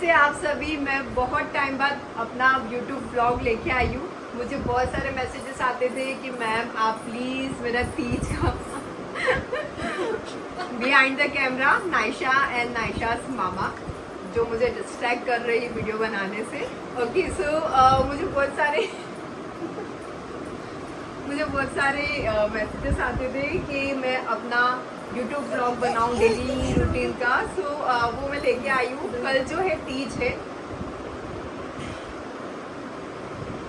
नमस्ते आप सभी। मैं बहुत टाइम बाद अपना YouTube ब्लॉग लेके आई हूँ। मुझे बहुत सारे मैसेजेस आते थे कि मैम आप प्लीज़ मेरा तीज का behind the camera Naisha and नायशास मामा जो मुझे डिस्ट्रैक्ट कर रही है वीडियो बनाने से। ओके सो मुझे बहुत सारे मैसेजेस आते थे कि मैं अपना YouTube ब्लॉग बनाऊं डेली रूटीन का। सो वो मैं लेके आई हूँ। कल जो है तीज है।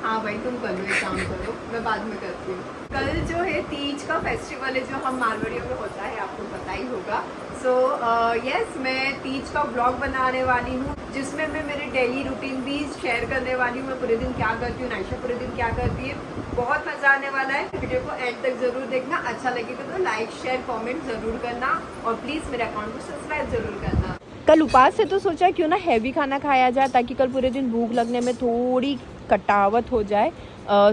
हाँ भाई तुम कर लो, एक काम करो, मैं बाद में करती हूँ। कल जो है तीज का फेस्टिवल है जो हम मारवाड़ियों में होता है, आपको पता ही होगा। सो यस मैं तीज का ब्लॉग बनाने वाली हूँ जिसमें मैं मेरे डेली रूटीन भी शेयर करने वाली हूँ। मैं पूरे दिन क्या करती हूँ, नायशा पूरे दिन क्या करती है। बहुत मजा आने वाला है। वीडियो को एंड तक जरूर देखना। अच्छा लगेगा तो लाइक शेयर कमेंट जरूर करना और प्लीज मेरे अकाउंट को सब्सक्राइब जरूर करना। कल उपास है तो सोचा क्यों ना हैवी खाना खाया जाए ताकि कल पूरे दिन भूख लगने में थोड़ी कटावट हो जाए।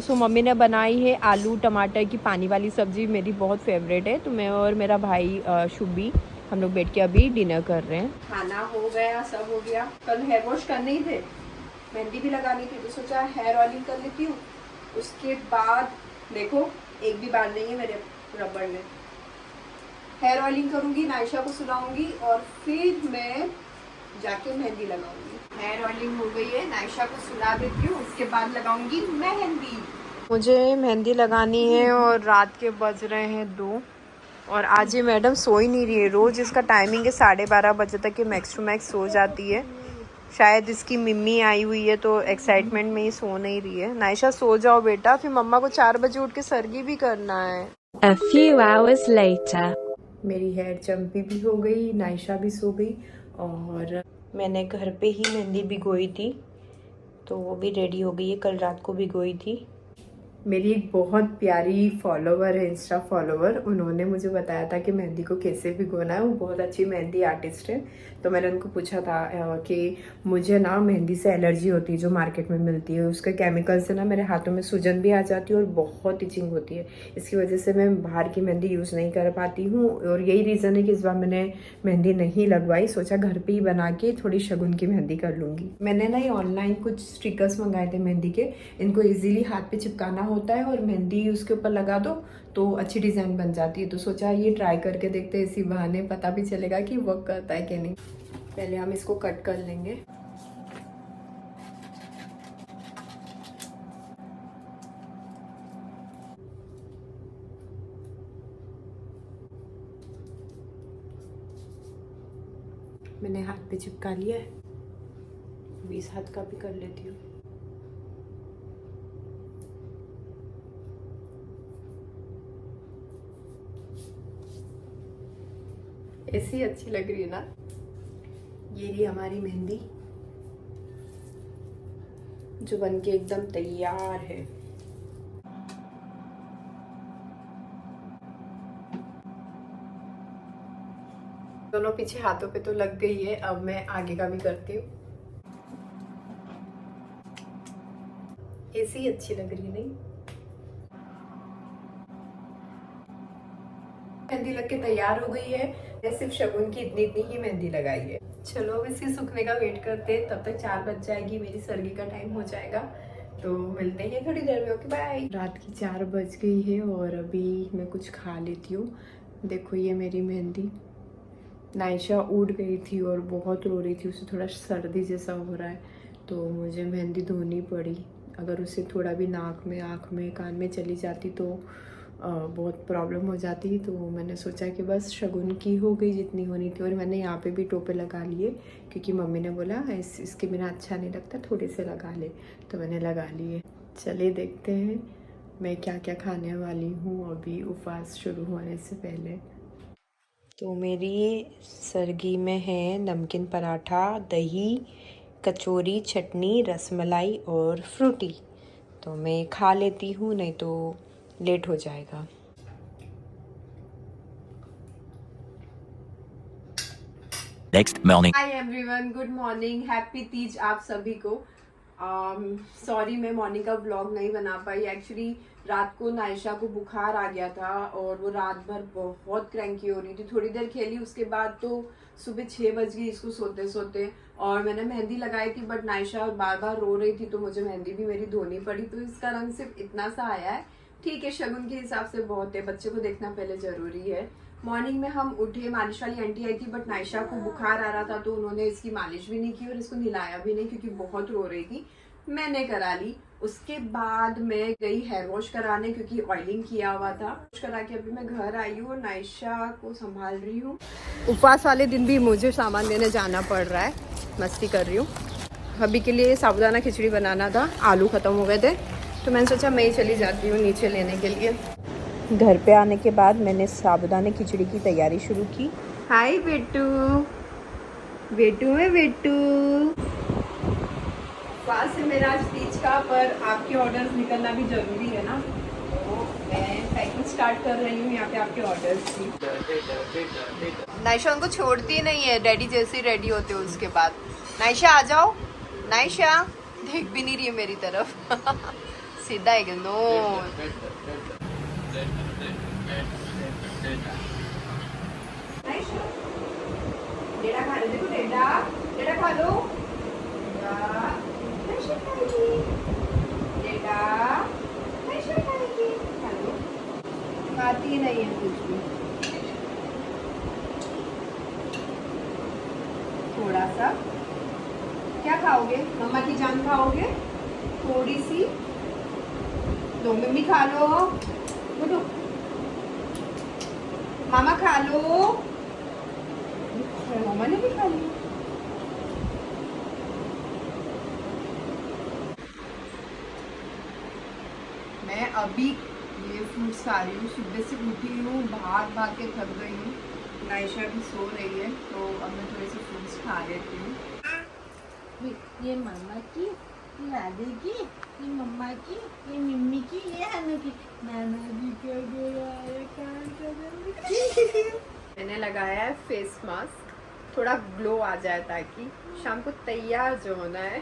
सो मम्मी ने बनाई है आलू टमाटर की पानी वाली सब्जी, मेरी बहुत फेवरेट है। तो मैं और मेरा भाई शुभी हम लोग बैठ के अभी डिनर कर रहे हैं। खाना हो गया, सब हो गया। कल हेयर वॉश करने ही थे, मेहंदी भी लगानी थी तो सोचा हेयर ऑयलिंग कर लेती हूँ। उसके बाद देखो एक भी बाल नहीं है मेरे रबड़ में। हेयर ऑयलिंग करूंगी, नायशा को सुलाऊंगी और फिर मैं जाके मेहंदी लगाऊंगी। हेयर ऑयलिंग हो गई है, नायशा को सुला देती हूँ, उसके बाद लगाऊंगी मेहंदी। मुझे मेहंदी लगानी है और रात के बज रहे हैं 2 और आज ये मैडम सो ही नहीं रही है। रोज इसका टाइमिंग है 12:30 बजे तक ये मैक्स टू मैक्स सो जाती है। शायद इसकी मम्मी आई हुई है तो एक्साइटमेंट में ही सो नहीं रही है। नायशा सो जाओ बेटा, फिर मम्मा को 4 बजे उठ के सरगी भी करना है। A few hours later. मेरी हेयर चंपी भी हो गई, नायशा भी सो गई और मैंने घर पे ही मेहंदी भिगोई थी तो वो भी रेडी हो गई है। कल रात को भिगोई थी। मेरी एक बहुत प्यारी फॉलोवर है, इंस्टा फॉलोवर, उन्होंने मुझे बताया था कि मेहंदी को कैसे भिगोना है। वो बहुत अच्छी मेहंदी आर्टिस्ट है। तो मैंने उनको पूछा था कि मुझे ना मेहंदी से एलर्जी होती है जो मार्केट में मिलती है, उसके केमिकल से ना मेरे हाथों में सूजन भी आ जाती है और बहुत इचिंग होती है। इसकी वजह से मैं बाहर की मेहंदी यूज़ नहीं कर पाती हूँ और यही रीज़न है कि इस बार मैंने मेहंदी नहीं लगवाई। सोचा घर पर ही बना के थोड़ी शगुन की मेहंदी कर लूँगी। मैंने ना ये ऑनलाइन कुछ स्टिकर्स मंगाए थे मेहंदी के। इनको ईजिली हाथ पे चिपकाना होता है और मेहंदी उसके ऊपर लगा दो तो अच्छी डिज़ाइन बन जाती है। तो सोचा ये ट्राई करके देखते हैं, इसी बहाने पता भी चलेगा कि वर्क करता है कि नहीं। पहले हम इसको कट कर लेंगे। मैंने हाथ पे चिपका लिया है, 20 हाथ का भी कर लेती हूँ। ऐसी अच्छी लग रही है ना। ये रही हमारी मेहंदी जो बनके एकदम तैयार है। दोनों पीछे हाथों पे तो लग गई है, अब मैं आगे का भी करती हूँ। ऐसी अच्छी लग रही है नहीं। मेहंदी लग के तैयार हो गई है। मैं सिर्फ शगुन की इतनी इतनी ही मेहंदी लगाई है। चलो अब इसके सूखने का वेट करते हैं, तब तक 4 बज जाएगी, मेरी सरगी का टाइम हो जाएगा। तो मिलते हैं थोड़ी देर में। Okay bye. रात की 4 बज गई है और अभी मैं कुछ खा लेती हूँ। देखो ये मेरी मेहंदी। नायशा उठ गई थी और बहुत रो रही थी, उसे थोड़ा सर्दी जैसा हो रहा है तो मुझे मेहंदी धोनी पड़ी। अगर उसे थोड़ा भी नाक में, आँख में, कान में चली जाती तो बहुत प्रॉब्लम हो जाती। तो मैंने सोचा कि बस शगुन की हो गई जितनी होनी थी। और मैंने यहाँ पे भी टोपे लगा लिए क्योंकि मम्मी ने बोला इसके बिना अच्छा नहीं लगता, थोड़े से लगा ले, तो मैंने लगा लिए। चलिए देखते हैं मैं क्या क्या खाने वाली हूँ अभी उपवास शुरू होने से पहले। तो मेरी सरगी में है नमकीन पराठा, दही, कचौरी, चटनी, रसमलाई और फ्रूटी। तो मैं खा लेती हूँ, नहीं तो लेट हो जाएगा। Next morning. Hi everyone, good morning, happy Teej आप सभी को। सॉरी मैं मॉर्निंग का व्लॉग नहीं बना पाई। एक्चुअली रात को नायशा को बुखार आ गया था और वो रात भर बहुत क्रैंकी हो रही थी। थोड़ी देर खेली, उसके बाद तो सुबह 6 बज गई इसको सोते सोते। और मैंने मेहंदी लगाई थी, बट नायशा बार बार रो रही थी तो मुझे मेहंदी भी मेरी धोनी पड़ी, तो इसका रंग सिर्फ इतना सा आया है। ठीक है, शगुन के हिसाब से बहुत है, बच्चे को देखना पहले जरूरी है। मॉर्निंग में हम उठे, मालिश वाली आंटी आई थी, बट नायशा को बुखार आ रहा था तो उन्होंने इसकी मालिश भी नहीं की और इसको नहलाया भी नहीं क्योंकि बहुत रो रही थी। मैंने करा ली। उसके बाद मैं गई हेयर वॉश कराने क्योंकि ऑयलिंग किया हुआ था। वॉश करा के अभी मैं घर आई हूँ और नायशा को संभाल रही हूँ। उपवास वाले दिन भी मुझे सामान लेने जाना पड़ रहा है, मस्ती कर रही हूँ। अभी के लिए साबुदाना खिचड़ी बनाना था, आलू खत्म हो गए थे तो मैंने सोचा मैं ही चली जाती हूँ नीचे लेने के लिए। घर पे आने के बाद मैंने साबुदाना खिचड़ी की तैयारी शुरू की। हाय बेटू, बेटू है बेटू। पास है मेरा आज तीज का, पर आपके ऑर्डर्स निकलना भी जरूरी है ना, तो मैं पैकिंग स्टार्ट कर रही हूँ यहाँ पे आपके ऑर्डर्स की। नायशा उनको छोड़ती नहीं है, डैडी जैसे रेडी होते हो उसके बाद। नायशा आ जाओ, नायशा देख भी नहीं रही है मेरी तरफ सीधा एकदम डेढ़ा खा लो, देखो डेढ़ा, डेढ़ा खा लो, डेढ़ा, खा लो। खाती नहीं है कुछ भी, थोड़ा सा। क्या खाओगे? मम्मा की जान खाओगे? थोड़ी सी दो, मम्मी खा लो, बोलो मामा खा लो, मामा ने भी खा लिया। मैं अभी ये फ्रूट्स खा रही हूँ, सुबह से उठी हूँ, भाग भाग के थक गई हूँ। नायशा भी सो रही है तो अब मैं थोड़े से फ्रूट्स खा लेती हूँ। ये मामा की, ये दादी की, ये मम्मा की, ये मम्मी की, ये हनु की। नाना जी को गया है मैंने लगाया है फेस मास्क, थोड़ा ग्लो आ जाए ताकि शाम को तैयार जो होना है।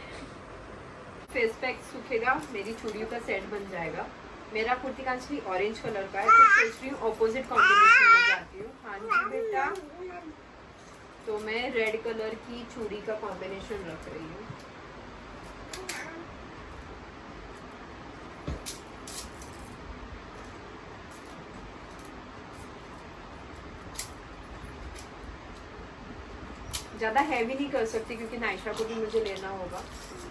फेस पैक सूखेगा, मेरी चूड़ियों का सेट बन जाएगा। मेरा कुर्ती कांचली ऑरेंज कलर का है तो सोच रही हूँ ऑपोजिट कॉम्बिनेशन में जाती हूँ। हाँ जी बेटा, तो मैं रेड कलर की चूड़ी का कॉम्बिनेशन रख रही हूँ। ज़्यादा हैवी नहीं कर सकती क्योंकि नायशा को भी मुझे लेना होगा,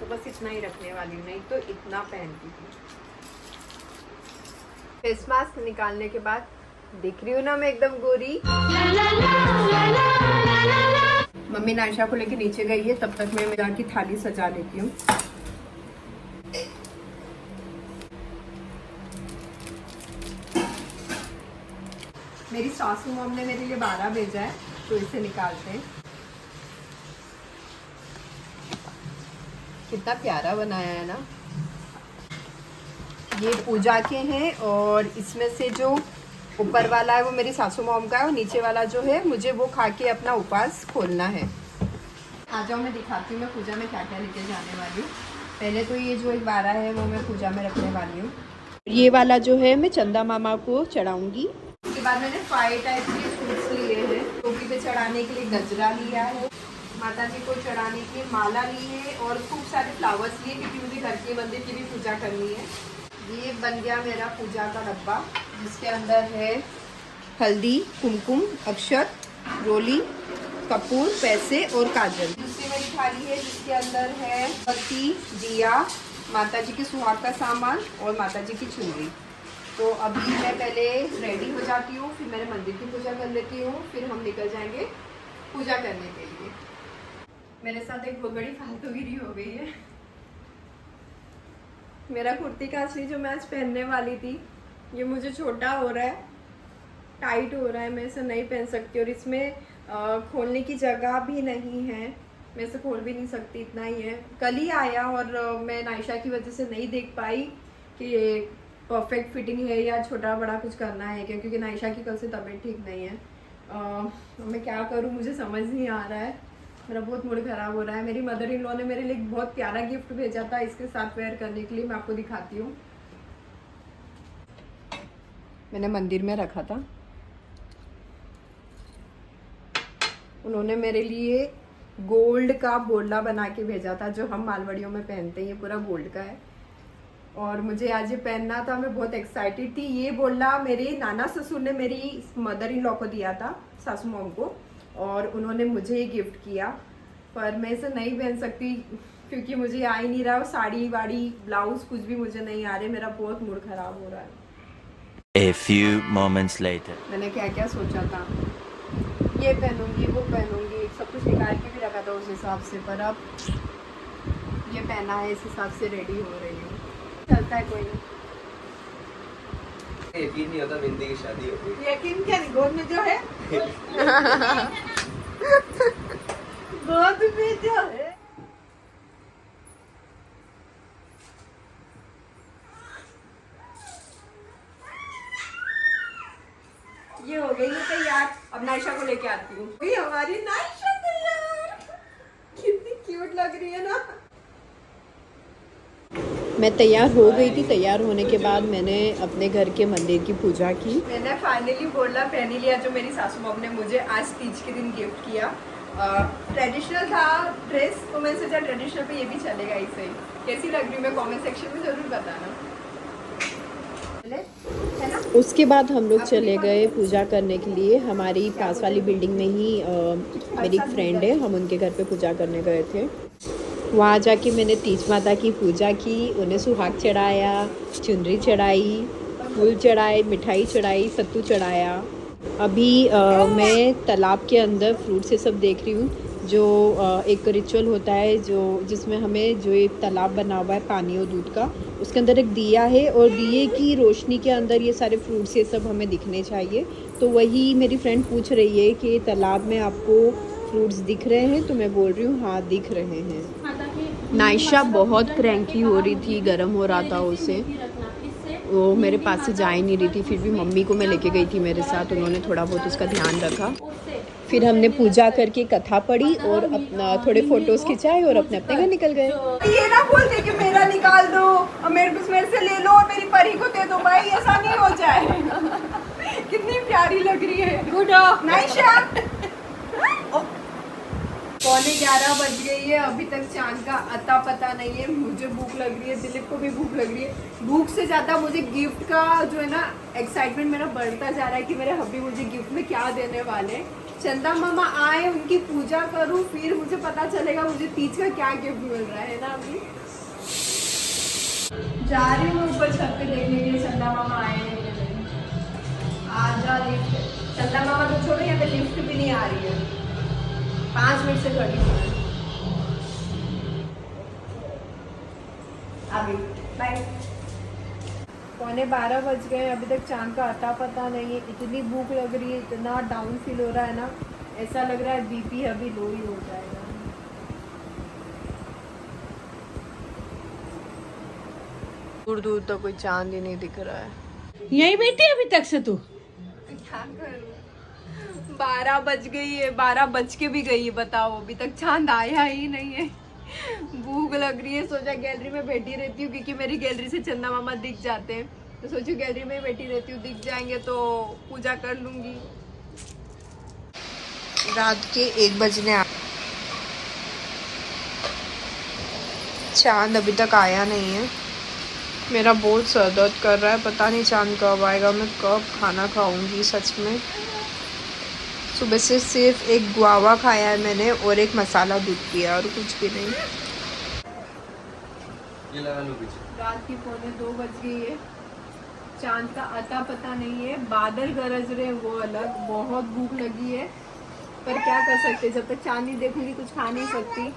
तो बस इतना ही रखने वाली हूँ, नहीं तो इतना पहनती थी। फेस मास्क निकालने के बाद दिख रही हूँ ना मैं एकदम गोरी। मम्मी नायशा को लेके नीचे गई है, तब तक मैं जाके थाली सजा लेती हूँ। मेरी सासू मॉम ने मेरे लिए 12 भेजा है तो इसे निकालते हैं। कितना प्यारा बनाया है ना। ये पूजा के हैं और इसमें से जो ऊपर वाला है वो मेरी सासू मॉम का है और नीचे वाला जो है मुझे वो खा के अपना उपवास खोलना है। आ जाओ मैं दिखाती हूँ मैं पूजा में क्या क्या लेके जाने वाली हूँ। पहले तो ये जो एक 12 है वो मैं पूजा में रखने वाली हूँ। ये वाला जो है मैं चंदा मामा को चढ़ाऊंगी। उसके बाद मैंने 5 टाइप के फ्रूट्स लिए हैं। टोपी पे चढ़ाने के लिए गजरा लिया है, माता जी को चढ़ाने के लिए माला ली है और खूब सारे फ्लावर्स लिए क्योंकि मुझे घर के मंदिर की भी पूजा करनी है। ये बन गया मेरा पूजा का डब्बा जिसके अंदर है हल्दी, कुमकुम, अक्षत, रोली, कपूर, पैसे और काजल। दूसरी मेरी थाली है जिसके अंदर है बत्ती, दिया, माता जी के सुहाग का सामान और माता जी की चुनरी। तो अभी मैं पहले रेडी हो जाती हूँ, फिर मेरे मंदिर की पूजा कर लेती हूँ, फिर हम निकल जाएंगे पूजा करने के लिए। मेरे साथ एक बहुत बड़ी फालतूगिरी हो गई है। मेरा कुर्ती कांचली जो मैं आज पहनने वाली थी ये मुझे छोटा हो रहा है, टाइट हो रहा है, मैं इसे नहीं पहन सकती और इसमें खोलने की जगह भी नहीं है, मैं इसे खोल भी नहीं सकती, इतना ही है। कल ही आया और मैं नायशा की वजह से नहीं देख पाई कि परफेक्ट फिटिंग है या छोटा बड़ा कुछ करना है क्या, क्योंकि नायशा की कल से तबीयत ठीक नहीं है। मैं क्या करूँ मुझे समझ नहीं आ रहा है, मेरा बहुत मूड खराब हो रहा है। मेरी मदर इन लॉ ने मेरे लिए एक बहुत प्यारा गिफ्ट भेजा था इसके साथ वेयर करने के लिए, मैं आपको दिखाती हूँ। मैंने मंदिर में रखा था, उन्होंने मेरे लिए गोल्ड का बोला बना के भेजा था, जो हम मालवड़ियों में पहनते हैं, ये पूरा गोल्ड का है। और मुझे आज ये पहनना था, मैं बहुत एक्साइटेड थी। ये बोला मेरे नाना ससुर ने मेरी मदर इन लॉ को दिया था, सासू मॉम को, और उन्होंने मुझे ही गिफ्ट किया। पर मैं इसे नहीं पहन सकती क्योंकि मुझे आ ही नहीं रहा, साड़ी वाड़ी ब्लाउज कुछ भी मुझे नहीं आ रहे, मेरा बहुत मूड खराब हो रहा है। A few moments later. मैंने क्या क्या सोचा था, ये पहनूंगी वो पहनूंगी, सब कुछ निकाल के भी रखा था उस हिसाब से, पर अब ये पहना है, इस हिसाब से रेडी हो रही हूँ। चलता है कोई नहीं। यकीन नहीं होता बिंदी की शादी हो गई। यकीन क्या नहीं, गोद में जो है गोद में जो है। ये हो गई है तैयार, अब नायशा को लेके आती हूँ। ये हमारी नायशा तैयार, कितनी क्यूट लग रही है ना। मैं तैयार हो गई थी। तैयार होने के बाद मैंने अपने घर के मंदिर की पूजा की। मैंने फाइनली बोला पहन ही लिया, जो मेरी सासू मॉम ने मुझे आज तीज के दिन गिफ्ट किया। ट्रेडिशनल था ड्रेस, तो मैंने सोचा ट्रेडिशनल पे ये भी चलेगा ही सही। कैसी लग रही है मैं कमेंट सेक्शन में जरूर बताना, है ना। उसके बाद हम लोग चले गए पूजा करने के लिए। हमारी पास वाली बिल्डिंग में ही मेरी एक फ्रेंड है, हम उनके घर पे पूजा करने गए थे। वहाँ जाके मैंने तीज माता की पूजा की, उन्हें सुहाग चढ़ाया, चुनरी चढ़ाई, फूल चढ़ाए, मिठाई चढ़ाई, सत्तू चढ़ाया। अभी मैं तालाब के अंदर फ्रूट से सब देख रही हूँ, जो एक रिचुअल होता है जिसमें हमें जो एक तालाब बना हुआ है पानी और दूध का, उसके अंदर एक दिया है और दिए की रोशनी के अंदर ये सारे फ्रूट्स ये सब हमें दिखने चाहिए। तो वही मेरी फ्रेंड पूछ रही है कि तालाब में आपको फ्रूट्स दिख रहे हैं, तो मैं बोल रही हूँ हाँ दिख रहे हैं। नायशा बहुत क्रैंकी हो रही थी, गर्म हो रहा था उसे, वो मेरे पास से जा ही नहीं रही थी। फिर भी मम्मी को मैं लेके गई थी मेरे साथ, उन्होंने थोड़ा बहुत उसका ध्यान रखा। फिर हमने पूजा करके कथा पढ़ी और अपना थोड़े फोटोज खिंचाए और अपने अपने घर निकल गए। ये ना बोल दे कि मेरा निकाल दो और मेरे से ले लो और मेरी परी को दे दो, भाई ऐसा नहीं हो जाए। कितनी प्यारी लग रही है। गुड नायशा। 11:15 बज गई है, अभी तक चांद का अता पता नहीं है। मुझे भूख लग रही है, दिलीप को भी भूख लग रही है। भूख से ज़्यादा मुझे गिफ्ट का जो है ना एक्साइटमेंट मेरा बढ़ता जा रहा है कि मेरे हब्बी मुझे गिफ्ट में क्या देने वाले। चंदा मामा आए, उनकी पूजा करूं, फिर मुझे पता चलेगा मुझे तीज का क्या गिफ्ट मिल रहा है ना। अभी जा रही हूँ ऊपर छत पे देखने के लिए, चंदा मामा आए हैं। आजा लिफ्ट, चंदा मामा तो छोड़ो, यहाँ पे लिफ्ट भी नहीं आ रही है। 5 मिनट से खड़ी हूँ। अभी बाय। 11:15 बज गए, अभी तक चांद का अता पता नहीं है। इतनी भूख लग रही है, इतना डाउन फील हो रहा है ना, ऐसा लग रहा है बीपी अभी लो ही हो जाएगा। दूर दूर तक कोई चांद ही नहीं दिख रहा है। यही बैठी अभी तक से तू? क्या करूं, 12 बज गई है, 12 बज के भी गई है, बताओ अभी तक चांद आया ही नहीं है। भूख लग रही है, सोचा गैलरी में बैठी रहती हूँ क्योंकि मेरी गैलरी से चंदा मामा दिख जाते हैं, तो सोचू गैलरी में बैठी रहती हूँ, दिख जाएंगे तो पूजा कर लूंगी। रात के 1 बजने चांद अभी तक आया नहीं है। मेरा बहुत सर दर्द कर रहा है, पता नहीं चांद कब आएगा, मैं कब खाना खाऊंगी सच में। सुबह से सिर्फ एक गुआवा खाया है मैंने और एक मसाला दूध पिया और कुछ भी नहीं। ये लगा लो पीछे। रात की 1:45 बज गई है, चांद का अता पता नहीं है। बादल गरज रहे वो अलग, बहुत भूख लगी है, पर क्या कर सकते, जब तक चांद नहीं देखूंगी कुछ खा नहीं सकती।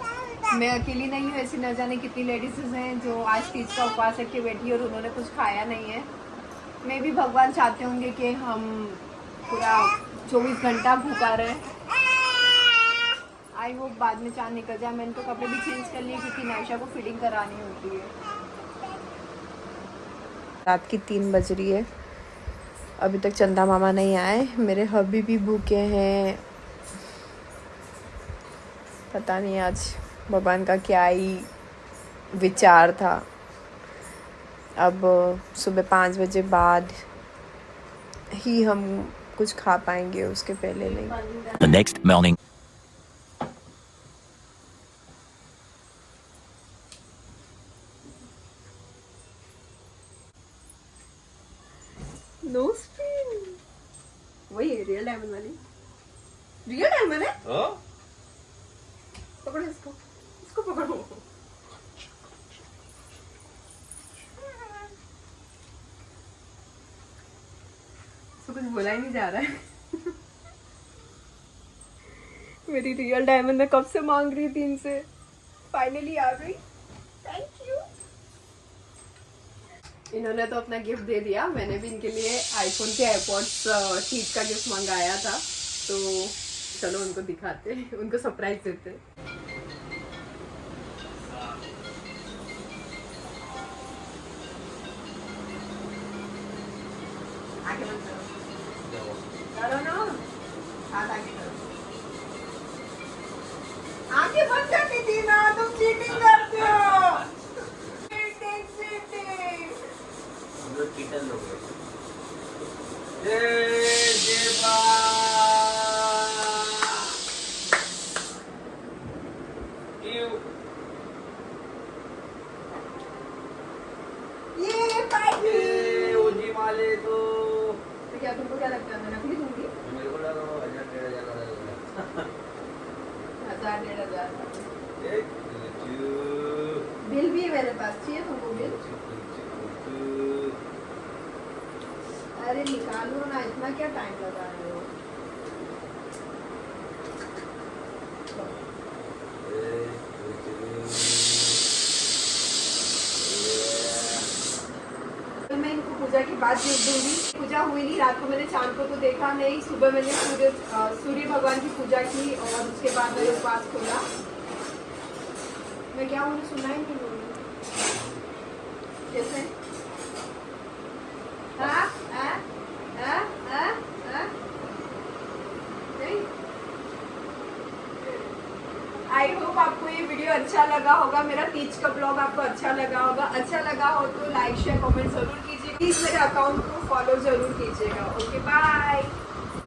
मैं अकेली नहीं हूँ, ऐसी न जाने कितनी लेडीज हैं जो आज तीज का उपवास रख के बैठी और उन्होंने कुछ खाया नहीं है। मैं भी भगवान चाहते होंगे कि हम पूरा 24 घंटा भूखा रहे। आई होप बाद में चांद निकल जाए। मैंने तो कपड़े भी चेंज कर लिए क्योंकि नायशा को फीडिंग करानी होती है। रात की 3 बज रही है, अभी तक चंदा मामा नहीं आए। मेरे हब्बी भी भूखे हैं, पता नहीं आज भगवान का क्या ही विचार था। अब सुबह 5 बजे बाद ही हम कुछ खा पाएंगे, उसके पहले नहीं। The next morning. No spin, वही है रियल डायमंड वाली, रियल डायमंड है। पकड़ो इसको, इसको पकड़ो। इसको कुछ बोला ही नहीं जा रहा है। मेरी रियल डायमंड मैं कब से मांग रही थी इनसे, फाइनली आ गई। Thank you. इन्होंने तो अपना गिफ्ट दे दिया, मैंने भी इनके लिए आईफोन के एयरपॉड्स शीट का गिफ्ट मंगाया था, तो चलो उनको दिखाते हैं, उनको सरप्राइज देते हैं। आगे बंद करो, करो ना, हाथ आगे करो। आगे बंद करनी थी ना, तुम चीटिंग करते हो। Cheating cheating. हम लोग चीटर लोग हैं। ये पार्टी। ओजी वाले तो क्या तुमको क्या लगता है मैं नकली दूंगी? मेरे को लगा 1000-1500 का लगेगा। 1000-1500 एक बिल भी है मेरे पास, चाहिए तुमको बिल? अरे निकालो ना, इतना क्या टाइम लगा रहे हो? तो मैं इनको पूजा के बाद गिफ्ट दूंगी। पूजा हुई नहीं, रात को मैंने चांद को तो देखा नहीं, सुबह मैंने सूर्य भगवान की पूजा की और उसके बाद मैंने उपवास खोला। मैं क्या उन्हें सुना ही नहीं बोली कैसे? आई होप आपको ये वीडियो अच्छा लगा होगा, मेरा तीज का ब्लॉग आपको अच्छा लगा होगा। अच्छा लगा हो तो लाइक शेयर कमेंट जरूर कीजिए, प्लीज मेरे अकाउंट को फॉलो जरूर कीजिएगा। Okay bye.